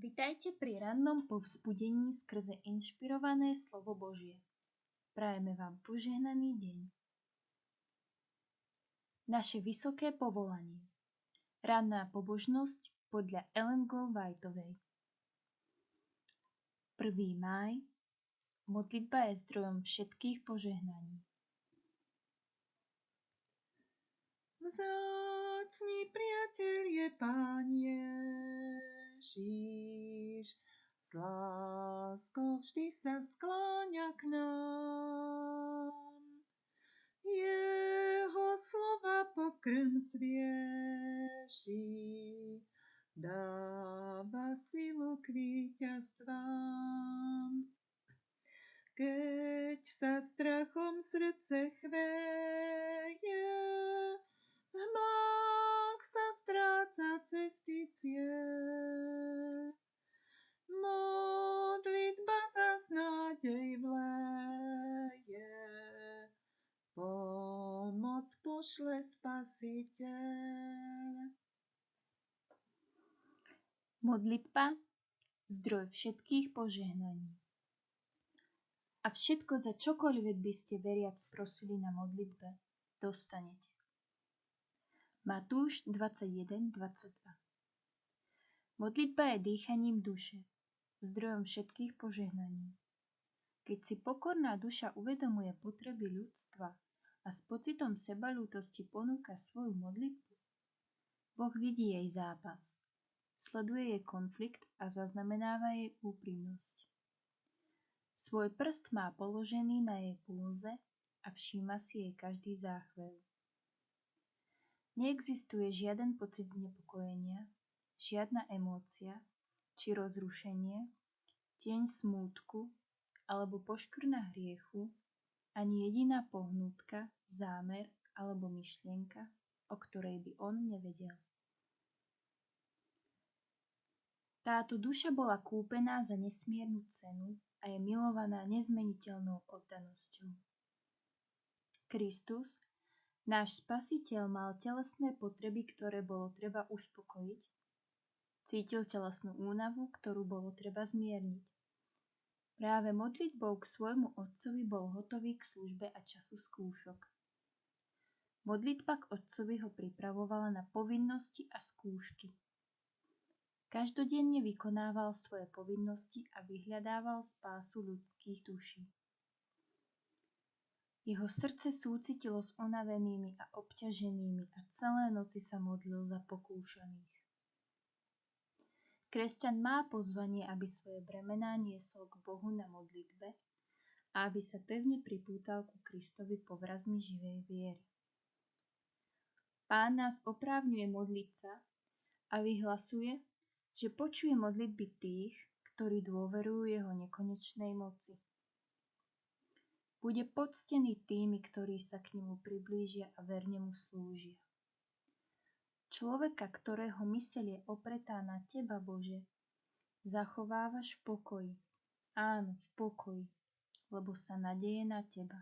Vitajte pri rannom povzbudení skrze inšpirované slovo Božie. Prajeme vám požehnaný deň. Naše vysoké povolanie. Ranná pobožnosť podľa Ellen G. Whiteovej. 1. máj. Modlitba je zdrojom všetkých požehnaní. Vzácny priateľ je Pán Ježiš, s láskou vždy sa skláňa k nám. Jeho slova pokrm svieži, dáva silu k víťazstvám. Keď sa strachom srdce chveje, v hmlách sa stráca cesty cieľ. Modlitba zas nádej vleje, pomoc pošle Spasiteľ. Modlitba, zdroj všetkých požehnaní. A všetko, za čokoľvek by ste veriac prosili na modlitbe, dostanete. Matúš 21:22. Modlitba je dýchaním duše, zdrojom všetkých požehnaní. Keď si pokorná duša uvedomuje potreby ľudstva a s pocitom sebaľútosti ponúka svoju modlitbu, Boh vidí jej zápas, sleduje jej konflikt a zaznamenáva jej úprimnosť. Svoj prst má položený na jej pulze a všíma si jej každý záchvev. Neexistuje žiaden pocit znepokojenia, žiadna emócia, či rozrušenie, tieň smútku alebo poškvrna hriechu, ani jediná pohnutka, zámer alebo myšlienka, o ktorej by on nevedel. Táto duša bola kúpená za nesmiernu cenu a je milovaná nezmeniteľnou oddanosťou. Kristus, náš Spasiteľ, mal telesné potreby, ktoré bolo treba uspokojiť. Cítil telesnú únavu, ktorú bolo treba zmierniť. Práve modlitbou k svojmu Otcovi bol hotový k službe a času skúšok. Modlitba k Otcovi ho pripravovala na povinnosti a skúšky. Každodenne vykonával svoje povinnosti a vyhľadával spásu ľudských duší. Jeho srdce súcitilo s unavenými a obťaženými a celé noci sa modlil za pokúšaných. Kresťan má pozvanie, aby svoje bremená niesol k Bohu na modlitbe a aby sa pevne pripútal ku Kristovi povrazmi živej viery. Pán nás oprávňuje modliť sa a vyhlasuje, že počuje modlitby tých, ktorí dôverujú jeho nekonečnej moci. Bude poctený tými, ktorí sa k nemu priblížia a verne mu slúžia. Človeka, ktorého myseľ je opretá na teba, Bože, zachovávaš v pokoji. Áno, v pokoji, lebo sa nadeje na teba.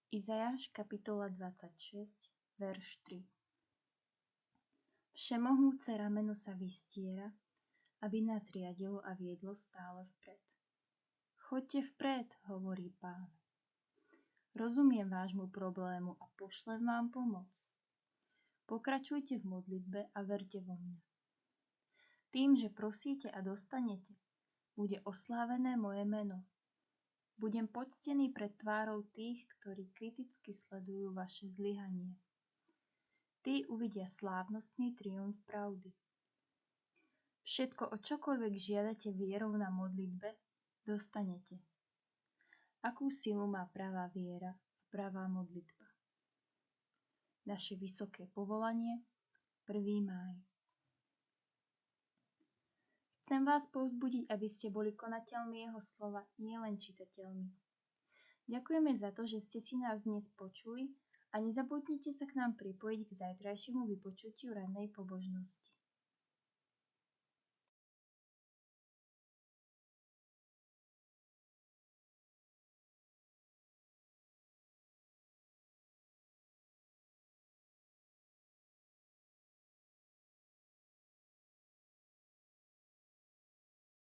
Izajáš kapitola 26, verš 3. Všemohúce rameno sa vystiera, aby nás riadilo a viedlo stále vpred. Choďte vpred, hovorí Pán. Rozumiem vášmu problému a pošlem vám pomoc. Pokračujte v modlitbe a verte vo mňa. Tým, že prosíte a dostanete, bude oslávené moje meno. Budem poctený pred tvárou tých, ktorí kriticky sledujú vaše zlyhanie. Tí uvidia slávnostný triumf pravdy. Všetko, o čokoľvek žiadate vierou na modlitbe, dostanete. Akú silu má pravá viera a pravá modlitba? Naše vysoké povolanie, 1. máj. Chcem vás povzbudiť, aby ste boli konateľmi jeho slova, nielen čitateľmi. Ďakujeme za to, že ste si nás dnes počuli a nezabudnite sa k nám pripojiť k zajtrajšiemu vypočutiu rannej pobožnosti.